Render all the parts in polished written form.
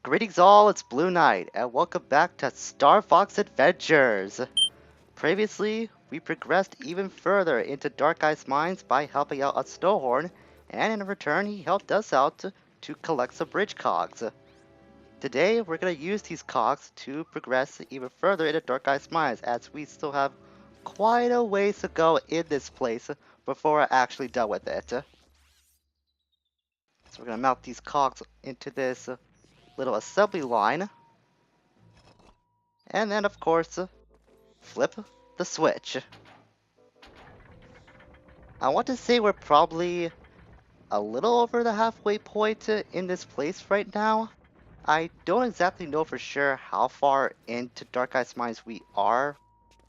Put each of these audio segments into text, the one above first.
Greetings all, it's Blue Knight, and welcome back to Starfox Adventures! Previously, we progressed even further into Dark Eye's mines by helping out a SnowHorn, and in return he helped us out to collect some bridge cogs. Today, we're going to use these cogs to progress even further into Dark Eye's mines, as we still have quite a ways to go in this place before we're actually done with it. So we're going to mount these cogs into this little assembly line. And then, of course, flip the switch. I want to say we're probably a little over the halfway point in this place right now. I don't exactly know for sure how far into Dark Eye's Mines we are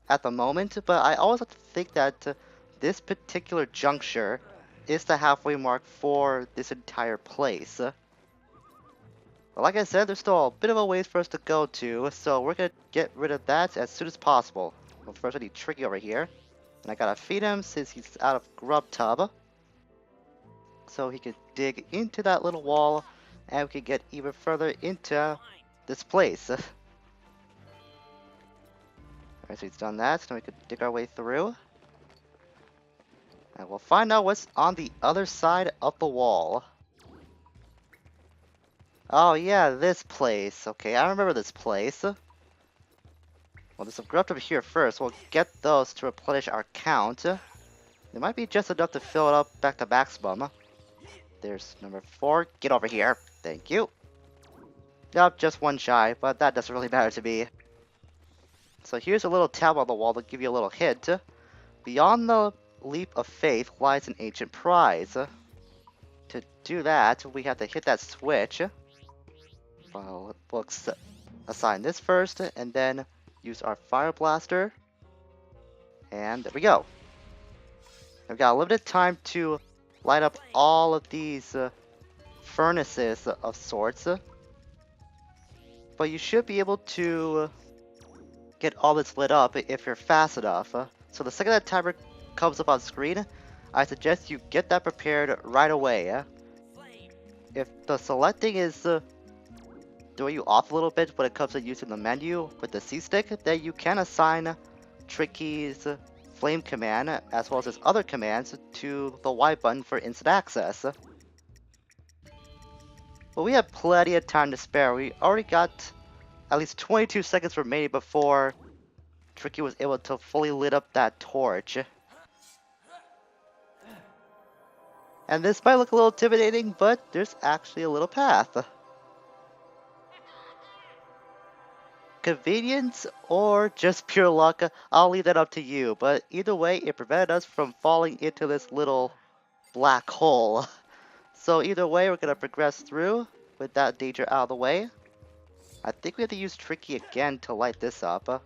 at the moment, but I always like to think that this particular juncture is the halfway mark for this entire place. But like I said, there's still a bit of a ways for us to go to, so we're gonna get rid of that as soon as possible. Well, first I need Tricky over here, and I gotta feed him since he's out of grub tub, so he can dig into that little wall, and we can get even further into this place. Alright, so he's done that, so now we can dig our way through. And we'll find out what's on the other side of the wall. Oh yeah, this place. Okay, I remember this place. Well, there's some grub tub here first. We'll get those to replenish our count. It might be just enough to fill it up back to maximum. There's number 4. Get over here. Thank you. Yep, just one shy, but that doesn't really matter to me. So here's a little tab on the wall to give you a little hint. Beyond the leap of faith lies an ancient prize. To do that, we have to hit that switch. Well, we'll assign this first, and then use our fire blaster. And there we go. We've got a limited time to light up all of these furnaces of sorts. But you should be able to get all this lit up if you're fast enough. So the second that timer comes up on screen, I suggest you get that prepared right away. If the selecting is throwing you off a little bit when it comes to using the menu with the C-stick, then you can assign Tricky's flame command as well as his other commands to the Y button for instant access. But we have plenty of time to spare. We already got at least 22 seconds remaining before Tricky was able to fully lit up that torch. And this might look a little intimidating, but there's actually a little path. Convenience or just pure luck, I'll leave that up to you, but either way, it prevented us from falling into this little black hole. So either way, we're gonna progress through with that danger out of the way. I think we have to use Tricky again to light this up.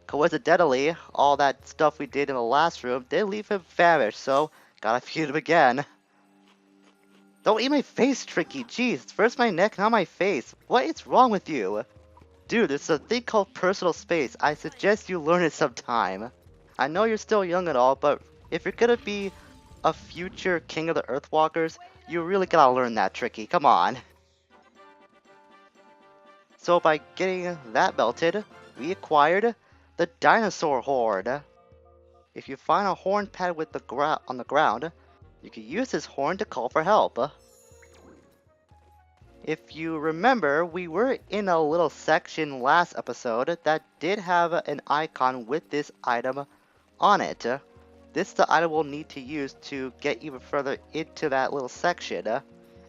Coincidentally, all that stuff we did in the last room did leave him famished, so gotta feed him again. Don't eat my face, Tricky. Jeez, first my neck, now my face. What is wrong with you? Dude, there's a thing called personal space. I suggest you learn it sometime. I know you're still young and all, but if you're gonna be a future king of the Earthwalkers, you really gotta learn that, Tricky. Come on. So by getting that melted, we acquired the dinosaur horn. If you find a horn pad with on the ground, you can use this horn to call for help. If you remember, we were in a little section last episode that did have an icon with this item on it. This is the item we'll need to use to get even further into that little section.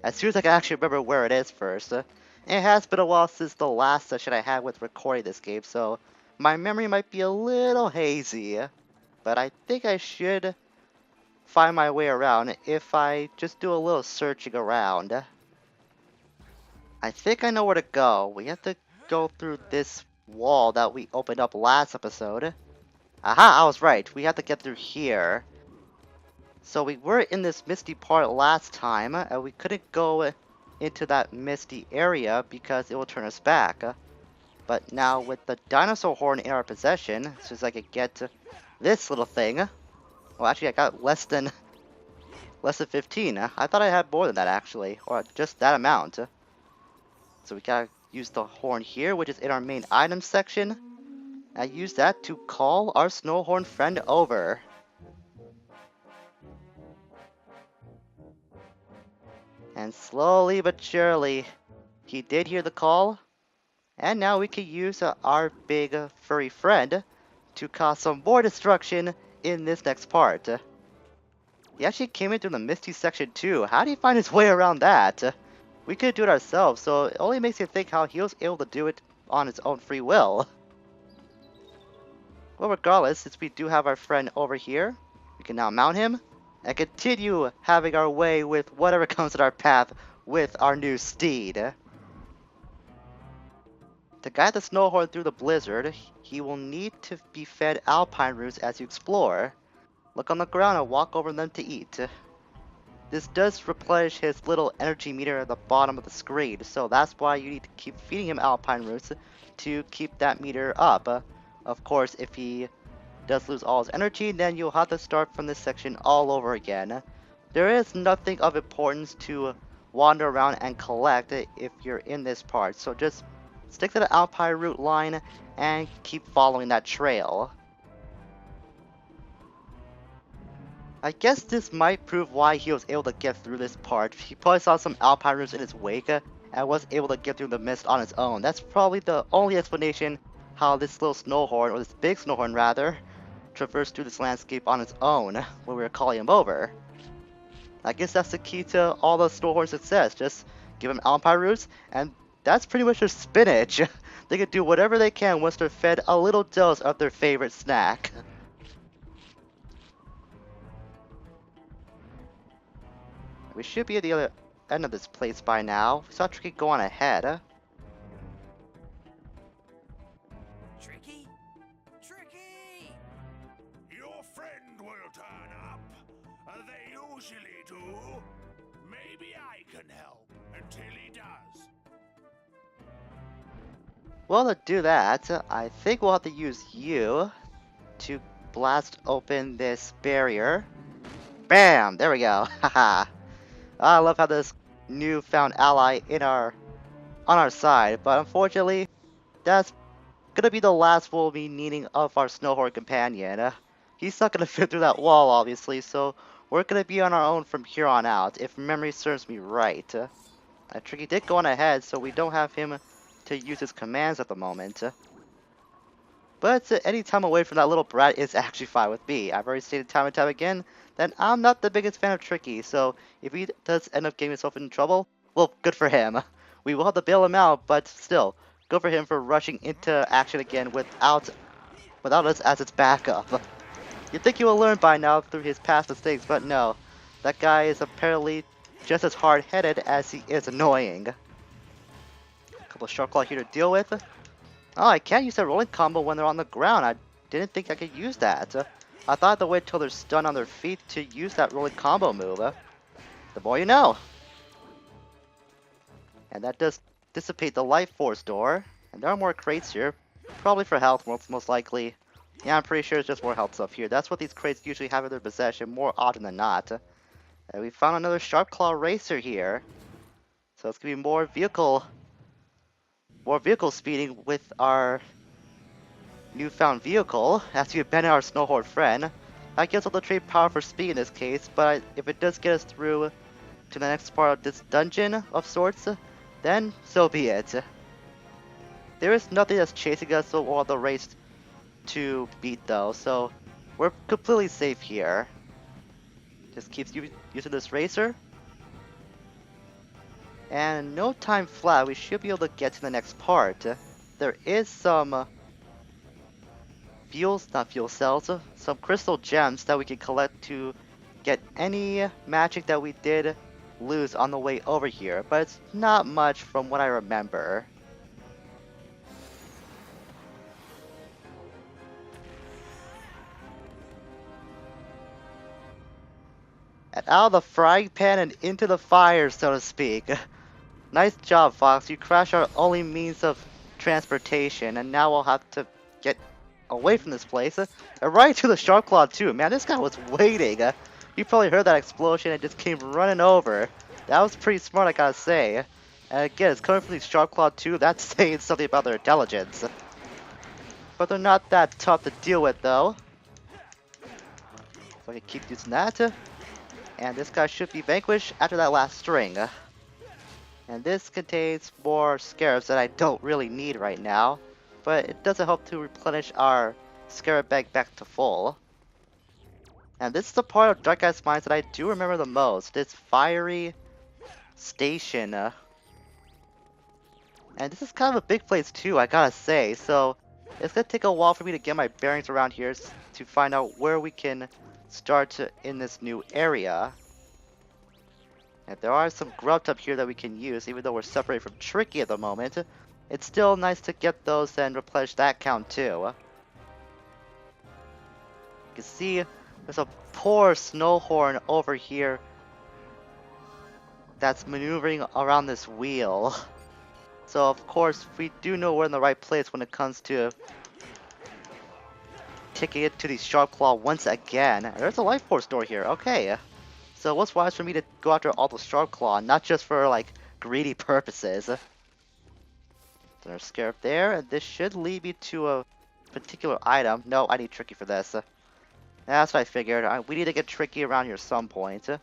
As soon as I can actually remember where it is first. It has been a while since the last session I had with recording this game, so my memory might be a little hazy. But I think I should find my way around if I just do a little searching around. I think I know where to go. We have to go through this wall that we opened up last episode. Aha, I was right. We have to get through here. So we were in this misty part last time, and we couldn't go into that misty area because it will turn us back. But now with the dinosaur horn in our possession, as soon as I could get to this little thing. Well, actually I got less than 15. I thought I had more than that actually, or just that amount. So we gotta use the horn here, which is in our main item section. I use that to call our SnowHorn friend over. And slowly but surely, he did hear the call. And now we can use our big furry friend to cause some more destruction in this next part. He actually came in through the Misty section too. How did he find his way around that? We could do it ourselves, so it only makes you think how he was able to do it on his own free will. Well, regardless, since we do have our friend over here, we can now mount him and continue having our way with whatever comes in our path with our new steed. To guide the SnowHorn through the blizzard, he will need to be fed alpine roots as you explore. Look on the ground and walk over them to eat. This does replenish his little energy meter at the bottom of the screen, so that's why you need to keep feeding him alpine roots to keep that meter up. Of course, if he does lose all his energy, then you'll have to start from this section all over again. There is nothing of importance to wander around and collect if you're in this part, so just stick to the alpine route line and keep following that trail. I guess this might prove why he was able to get through this part. He probably saw some alpine routes in his wake and was able to get through the mist on his own. That's probably the only explanation how this little SnowHorn, or this big SnowHorn rather, traversed through this landscape on its own when we were calling him over. I guess that's the key to all the SnowHorn success. Just give them alpine roots, and that's pretty much their spinach. They can do whatever they can once they're fed a little dose of their favorite snack. We should be at the other end of this place by now. We saw Tricky go on ahead. Tricky? Tricky! Your friend will turn up. They usually do. Maybe I can help until he does. Well, to do that, I think we'll have to use you to blast open this barrier. Bam! There we go. Haha. I love how this newfound ally on our side, but unfortunately, that's gonna be the last we'll be needing of our SnowHorn companion. He's not gonna fit through that wall, obviously, so we're gonna be on our own from here on out, if memory serves me right. Tricky did go on ahead, so we don't have him to use his commands at the moment. But any time away from that little brat is actually fine with me. I've already stated time and time again that I'm not the biggest fan of Tricky, so if he does end up getting himself in trouble, well, good for him. We will have to bail him out, but still, good for him for rushing into action again without us as its backup. You'd think he will learn by now through his past mistakes, but no. That guy is apparently just as hard-headed as he is annoying. A couple of Shark Claw here to deal with. Oh, I can't use that rolling combo when they're on the ground. I didn't think I could use that. I thought I had to wait till they're stunned on their feet to use that rolling combo move. The more you know. And that does dissipate the life force door. And there are more crates here. Probably for health, most likely. Yeah, I'm pretty sure it's just more health stuff here. That's what these crates usually have in their possession, more often than not. And we found another Sharp Claw Racer here. So it's going to be more vehicle speeding with our newfound vehicle, as we abandon our SnowHorn friend. I guess I'll trade power for speed in this case, but if it does get us through to the next part of this dungeon of sorts, then so be it. There is nothing that's chasing us or the race to beat though, so we're completely safe here. Just keeps using this racer. And no time flat, we should be able to get to the next part. There is some fuel cells, some crystal gems that we can collect to get any magic that we did lose on the way over here, but it's not much from what I remember. And out of the frying pan and into the fire, so to speak. Nice job, Fox. You crashed our only means of transportation, and now we'll have to get away from this place. And right to the Shark Claw, too. Man, this guy was waiting. You probably heard that explosion and just came running over. That was pretty smart, I gotta say. And again, it's coming from these Sharp Claw too. That's saying something about their intelligence. But they're not that tough to deal with though. So I can keep using that. And this guy should be vanquished after that last string. And this contains more scarabs that I don't really need right now. But it doesn't help to replenish our scarab bag back to full. And this is the part of Dark Eye's Mines that I do remember the most. This fiery station. And this is kind of a big place too, I gotta say. So it's gonna take a while for me to get my bearings around here to find out where we can start in this new area. And there are some grubs up here that we can use, even though we're separated from Tricky at the moment. It's still nice to get those and replenish that count too. You can see there's a poor SnowHorn over here that's maneuvering around this wheel. So of course we do know we're in the right place when it comes to taking it to the Sharp Claw once again. There's a life force door here, okay. So what's wise for me to go after all the Sharp Claw, not just for like greedy purposes. There's a scarab there, and this should lead me to a particular item. No, I need Tricky for this. That's what I figured. We need to get Tricky around here some point. Can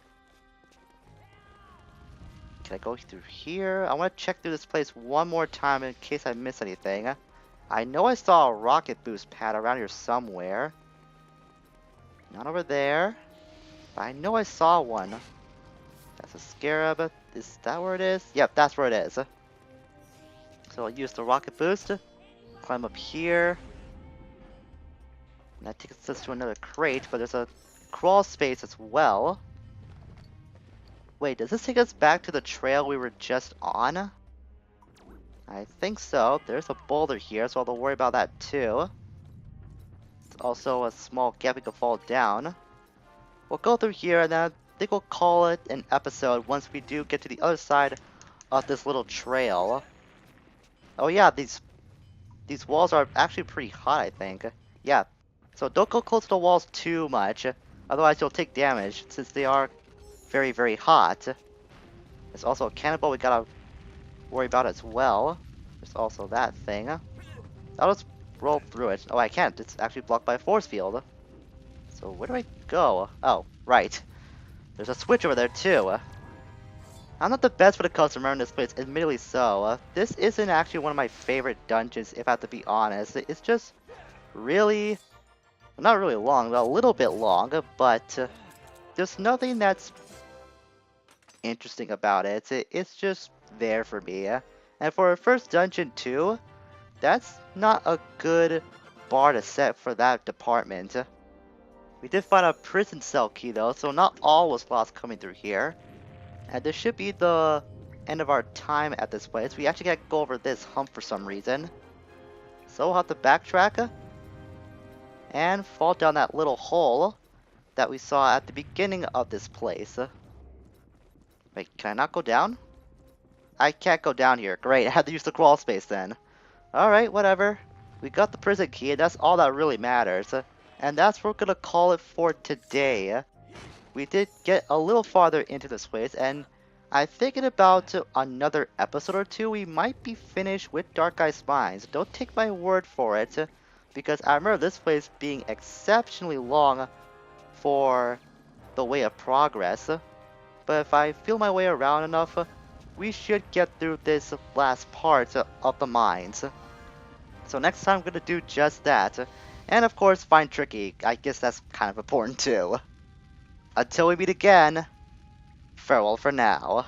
I go through here? I want to check through this place one more time in case I miss anything. I know I saw a rocket boost pad around here somewhere. Not over there. But I know I saw one. That's a scarab. Is that where it is? Yep, that's where it is. So I'll use the rocket boost. Climb up here. And that takes us to another crate, but there's a crawl space as well. Wait, does this take us back to the trail we were just on? I think so. There's a boulder here, so I'll have to worry about that too. There's also a small gap we can fall down. We'll go through here, and then I think we'll call it an episode once we do get to the other side of this little trail. Oh yeah, these walls are actually pretty hot, I think. Yeah, so don't go close to the walls too much, otherwise you'll take damage, since they are very, very hot. There's also a cannonball we gotta worry about as well. There's also that thing. I'll just roll through it. Oh, I can't. It's actually blocked by a force field. So where do I go? Oh, right. There's a switch over there too. I'm not the best when it comes to remembering this place, admittedly so. This isn't actually one of my favorite dungeons, if I have to be honest. It's just really, not really long, but a little bit long, but there's nothing that's interesting about it. It's just there for me. And for a first dungeon too, that's not a good bar to set for that department. We did find a prison cell key though, so not all was lost coming through here. And this should be the end of our time at this place. We actually gotta go over this hump for some reason. So we'll have to backtrack and fall down that little hole that we saw at the beginning of this place. Wait, can I not go down? I can't go down here. Great, I had to use the crawl space then. Alright, whatever. We got the prison key, and that's all that really matters. And that's what we're gonna call it for today. We did get a little farther into this place, and I'm thinking about another episode or two, we might be finished with Dark Eye's Mines. Don't take my word for it, because I remember this place being exceptionally long for the way of progress. But if I feel my way around enough, we should get through this last part of the mines. So next time I'm going to do just that. And of course find Tricky. I guess that's kind of important too. Until we meet again, farewell for now.